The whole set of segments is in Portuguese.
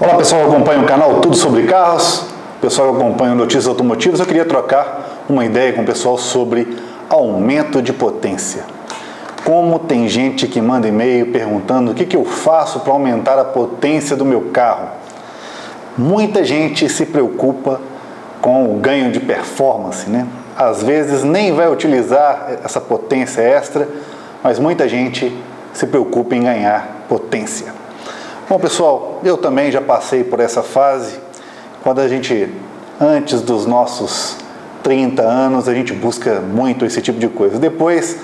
Olá pessoal que acompanha o canal Tudo Sobre Carros, pessoal que acompanha Notícias Automotivas. Eu queria trocar uma ideia com o pessoal sobre aumento de potência. Como tem gente que manda e-mail perguntando o que eu faço para aumentar a potência do meu carro. Muita gente se preocupa com o ganho de performance, né? Às vezes nem vai utilizar essa potência extra, mas muita gente se preocupa em ganhar potência. Bom pessoal, eu também já passei por essa fase, quando a gente, antes dos nossos 30 anos, a gente busca muito esse tipo de coisa. Depois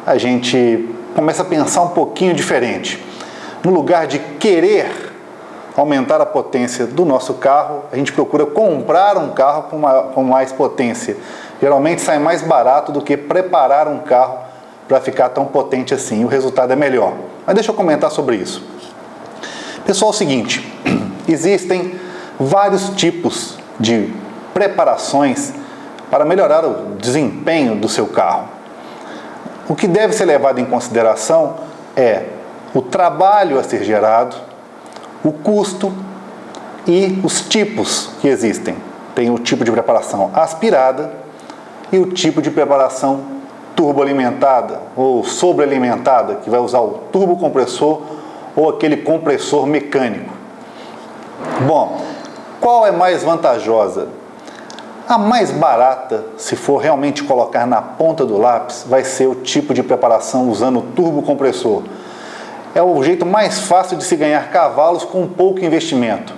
a gente começa a pensar um pouquinho diferente. No lugar de querer aumentar a potência do nosso carro, a gente procura comprar um carro com mais potência. Geralmente sai mais barato do que preparar um carro para ficar tão potente assim, e o resultado é melhor. Mas deixa eu comentar sobre isso. Pessoal, é o seguinte, existem vários tipos de preparações para melhorar o desempenho do seu carro. O que deve ser levado em consideração é o trabalho a ser gerado, o custo e os tipos que existem. Tem o tipo de preparação aspirada e o tipo de preparação turboalimentada ou sobrealimentada, que vai usar o turbocompressor ou aquele compressor mecânico. Bom, qual é mais vantajosa? A mais barata, se for realmente colocar na ponta do lápis, vai ser o tipo de preparação usando o turbocompressor. É o jeito mais fácil de se ganhar cavalos com pouco investimento.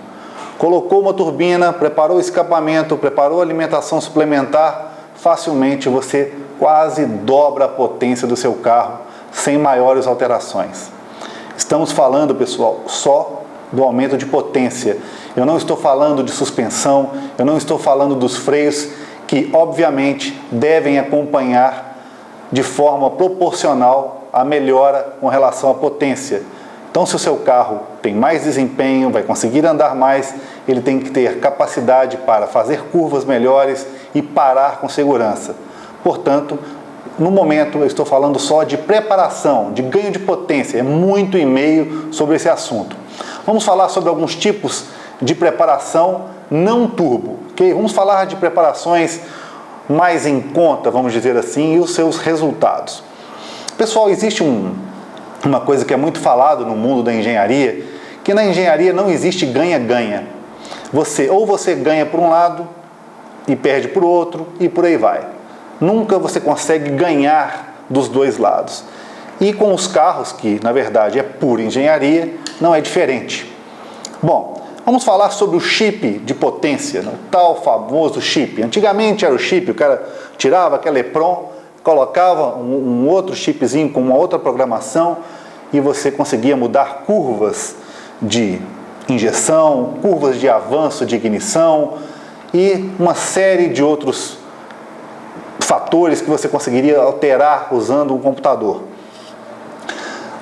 Colocou uma turbina, preparou o escapamento, preparou a alimentação suplementar, facilmente você quase dobra a potência do seu carro sem maiores alterações. Estamos falando, pessoal, só do aumento de potência. Eu não estou falando de suspensão, eu não estou falando dos freios, que obviamente devem acompanhar de forma proporcional a melhora com relação à potência. Então, se o seu carro tem mais desempenho, vai conseguir andar mais, ele tem que ter capacidade para fazer curvas melhores e parar com segurança. Portanto, no momento eu estou falando só de preparação, de ganho de potência, é muito e-mail sobre esse assunto. Vamos falar sobre alguns tipos de preparação não turbo, ok? Vamos falar de preparações mais em conta, vamos dizer assim, e os seus resultados. Pessoal, existe uma coisa que é muito falado no mundo da engenharia, que na engenharia não existe ganha-ganha. Ou você ganha por um lado e perde por outro e por aí vai. Nunca você consegue ganhar dos dois lados. E com os carros, que na verdade é pura engenharia, não é diferente. Bom, vamos falar sobre o chip de potência, o tal famoso chip. Antigamente era o chip, o cara tirava aquele EPROM, colocava um outro chipzinho com uma outra programação e você conseguia mudar curvas de injeção, curvas de avanço de ignição e uma série de outros fatores que você conseguiria alterar usando um computador.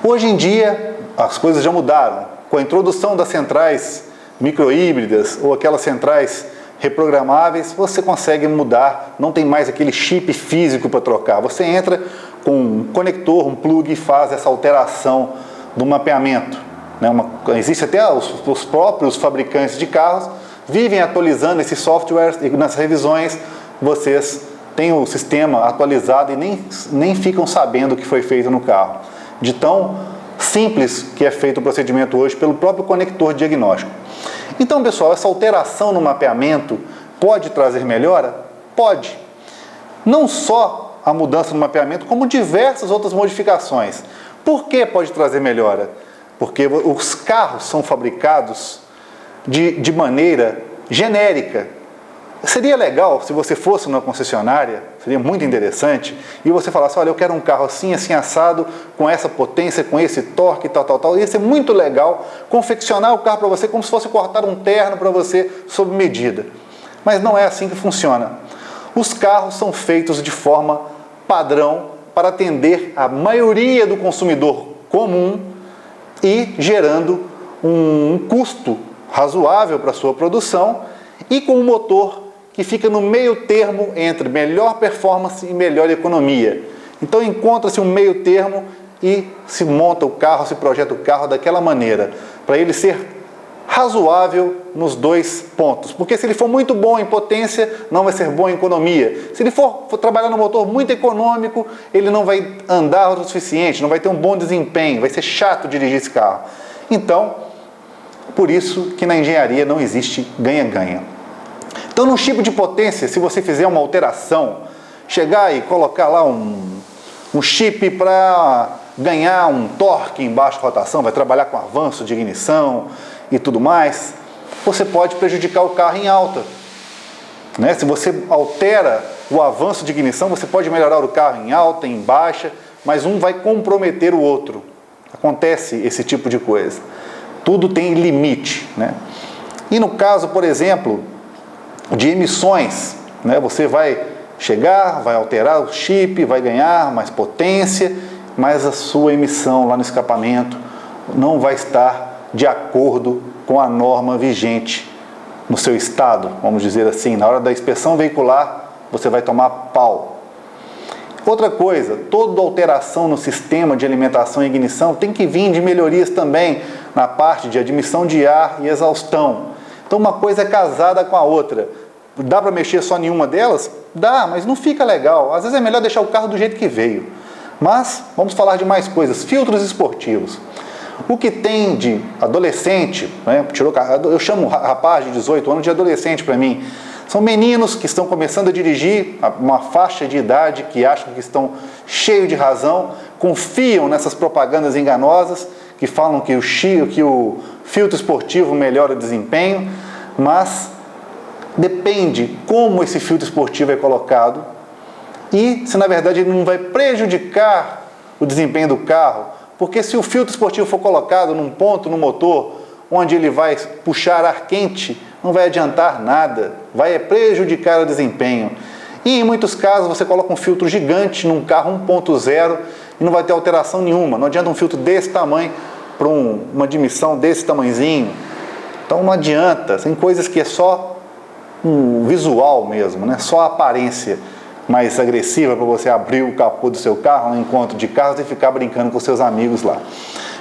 Hoje em dia, as coisas já mudaram. Com a introdução das centrais microhíbridas ou aquelas centrais reprogramáveis, você consegue mudar, não tem mais aquele chip físico para trocar. Você entra com um conector, um plug e faz essa alteração do mapeamento. Existe até os próprios fabricantes de carros vivem atualizando esse software e nas revisões vocês têm o sistema atualizado e nem ficam sabendo o que foi feito no carro. De tão simples que é feito o procedimento hoje pelo próprio conector diagnóstico. Então, pessoal, essa alteração no mapeamento pode trazer melhora? Pode. Não só a mudança no mapeamento, como diversas outras modificações. Por que pode trazer melhora? Porque os carros são fabricados de maneira genérica. Seria legal se você fosse numa concessionária, seria muito interessante, e você falasse, olha, eu quero um carro assim, assim, assado, com essa potência, com esse torque, tal. Ia ser muito legal confeccionar o carro para você como se fosse cortar um terno para você sob medida. Mas não é assim que funciona. Os carros são feitos de forma padrão para atender a maioria do consumidor comum e gerando um custo razoável para a sua produção e com um motor que fica no meio termo entre melhor performance e melhor economia. Então encontra-se um meio termo e se monta o carro, se projeta o carro daquela maneira, para ele ser razoável nos dois pontos. Porque se ele for muito bom em potência, não vai ser bom em economia. Se ele for trabalhar no motor muito econômico, ele não vai andar o suficiente, não vai ter um bom desempenho, vai ser chato dirigir esse carro. Então, por isso que na engenharia não existe ganha-ganha. Então, no chip de potência, se você fizer uma alteração, chegar e colocar lá um chip para ganhar um torque em baixa rotação, vai trabalhar com avanço de ignição e tudo mais, você pode prejudicar o carro em alta. Né? Se você altera o avanço de ignição, você pode melhorar o carro em alta, em baixa, mas um vai comprometer o outro. Acontece esse tipo de coisa. Tudo tem limite. Né? E no caso, por exemplo, de emissões, né? Você vai chegar, vai alterar o chip, vai ganhar mais potência, mas a sua emissão lá no escapamento não vai estar de acordo com a norma vigente no seu estado, vamos dizer assim. Na hora da inspeção veicular, você vai tomar pau. Outra coisa, toda alteração no sistema de alimentação e ignição tem que vir de melhorias também na parte de admissão de ar e exaustão. Então uma coisa é casada com a outra. Dá para mexer só em uma delas? Dá, mas não fica legal. Às vezes é melhor deixar o carro do jeito que veio. Mas vamos falar de mais coisas. Filtros esportivos. O que tem de adolescente, né? Eu chamo rapaz de 18 anos de adolescente para mim. São meninos que estão começando a dirigir, uma faixa de idade que acham que estão cheios de razão, confiam nessas propagandas enganosas que falam que o filtro esportivo melhora o desempenho, mas depende como esse filtro esportivo é colocado e se na verdade ele não vai prejudicar o desempenho do carro. Porque se o filtro esportivo for colocado num ponto no motor onde ele vai puxar ar quente, não vai adiantar nada, vai prejudicar o desempenho. E em muitos casos você coloca um filtro gigante num carro 1.0 e não vai ter alteração nenhuma. Não adianta um filtro desse tamanho para uma admissão desse tamanhozinho. Então não adianta, tem coisas que é só um visual mesmo, né? Só a aparência mais agressiva para você abrir o capô do seu carro no encontro de carros e ficar brincando com seus amigos lá.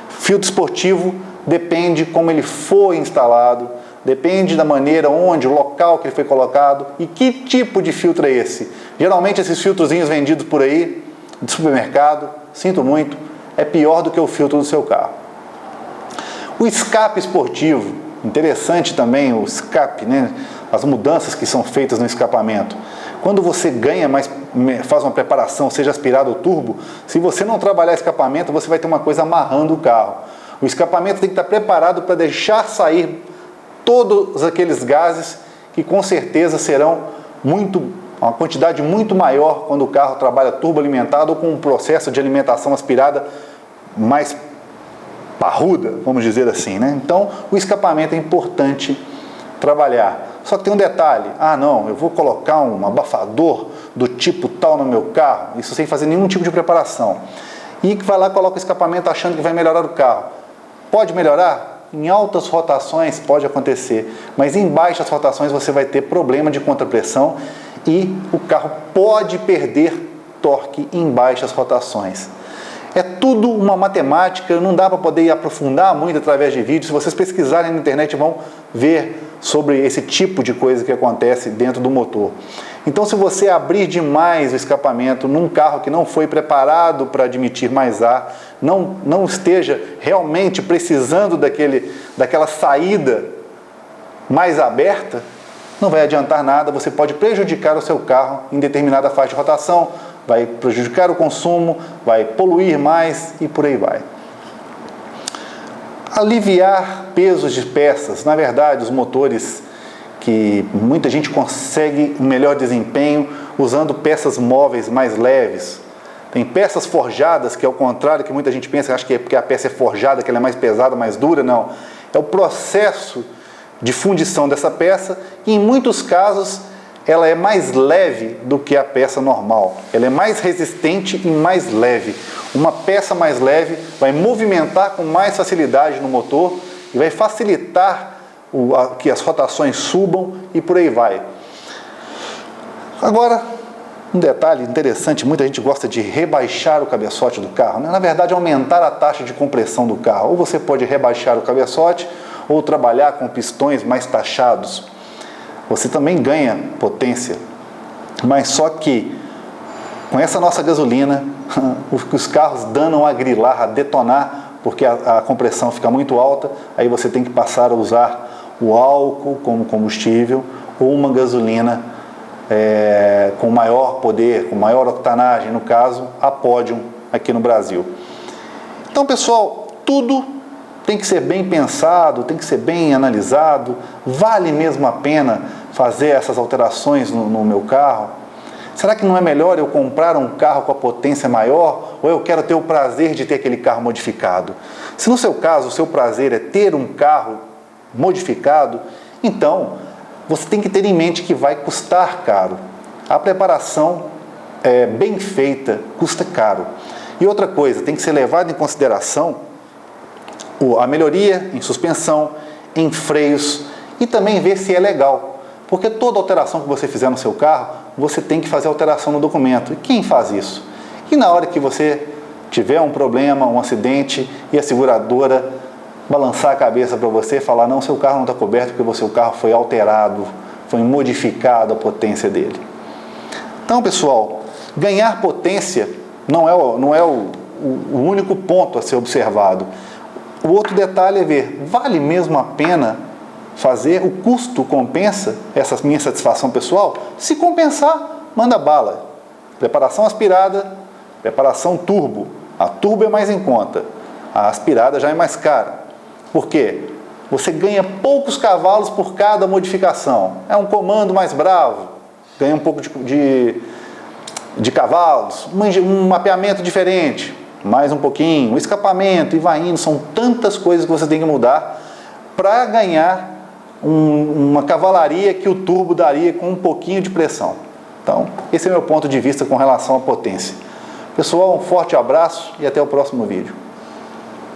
Filtro esportivo depende como ele foi instalado, depende da maneira onde, o local que ele foi colocado e que tipo de filtro é esse. Geralmente esses filtrozinhos vendidos por aí, de supermercado, sinto muito, é pior do que o filtro do seu carro. O escape esportivo, interessante também o escape, né? As mudanças que são feitas no escapamento. Quando você ganha mais, faz uma preparação, seja aspirado ou turbo, se você não trabalhar escapamento, você vai ter uma coisa amarrando o carro. O escapamento tem que estar preparado para deixar sair todos aqueles gases que com certeza serão uma quantidade muito maior quando o carro trabalha turbo alimentado ou com um processo de alimentação aspirada mais parruda, vamos dizer assim, né? Então, o escapamento é importante trabalhar. Só que tem um detalhe, não, eu vou colocar um abafador do tipo tal no meu carro, isso sem fazer nenhum tipo de preparação. E que vai lá e coloca o escapamento achando que vai melhorar o carro. Pode melhorar? Em altas rotações pode acontecer, mas em baixas rotações você vai ter problema de contrapressão e o carro pode perder torque em baixas rotações. É tudo uma matemática, não dá para poder aprofundar muito através de vídeos. Se vocês pesquisarem na internet vão ver sobre esse tipo de coisa que acontece dentro do motor. Então, se você abrir demais o escapamento num carro que não foi preparado para admitir mais ar, não esteja realmente precisando daquela saída mais aberta, não vai adiantar nada, você pode prejudicar o seu carro em determinada faixa de rotação, vai prejudicar o consumo, vai poluir mais e por aí vai. Aliviar pesos de peças. Na verdade, os motores que muita gente consegue um melhor desempenho usando peças móveis mais leves. Tem peças forjadas, que é o contrário que muita gente pensa, acha que é porque a peça é forjada, que ela é mais pesada, mais dura. Não. É o processo de fundição dessa peça e em muitos casos ela é mais leve do que a peça normal. Ela é mais resistente e mais leve. Uma peça mais leve vai movimentar com mais facilidade no motor e vai facilitar que as rotações subam e por aí vai. Agora, um detalhe interessante, muita gente gosta de rebaixar o cabeçote do carro, né? Na verdade, aumentar a taxa de compressão do carro. Ou você pode rebaixar o cabeçote, ou trabalhar com pistões mais taxados, você também ganha potência. Mas só que com essa nossa gasolina, os carros danam a grilar, a detonar, porque a compressão fica muito alta, aí você tem que passar a usar o álcool como combustível ou uma gasolina com maior poder, com maior octanagem, no caso, a Podium aqui no Brasil. Então, pessoal, tudo tem que ser bem pensado, tem que ser bem analisado. Vale mesmo a pena fazer essas alterações no meu carro? Será que não é melhor eu comprar um carro com a potência maior, ou eu quero ter o prazer de ter aquele carro modificado? Se no seu caso o seu prazer é ter um carro modificado, então você tem que ter em mente que vai custar caro. A preparação bem feita custa caro. E outra coisa, tem que ser levado em consideração a melhoria em suspensão, em freios e também ver se é legal. Porque toda alteração que você fizer no seu carro, você tem que fazer alteração no documento. E quem faz isso? E na hora que você tiver um problema, um acidente, e a seguradora balançar a cabeça para você e falar, não, seu carro não está coberto porque o seu carro foi alterado, foi modificado a potência dele. Então, pessoal, ganhar potência não é o único ponto a ser observado. O outro detalhe é ver, vale mesmo a pena fazer? O custo compensa essa minha satisfação pessoal? Se compensar, manda bala. Preparação aspirada, preparação turbo. A turbo é mais em conta, a aspirada já é mais cara. Por quê? Você ganha poucos cavalos por cada modificação. É um comando mais bravo, ganha um pouco de cavalos, um mapeamento diferente, mais um pouquinho, um escapamento e vai indo. São tantas coisas que você tem que mudar para ganhar uma cavalaria que o turbo daria com um pouquinho de pressão. Então, esse é o meu ponto de vista com relação à potência. Pessoal, um forte abraço e até o próximo vídeo.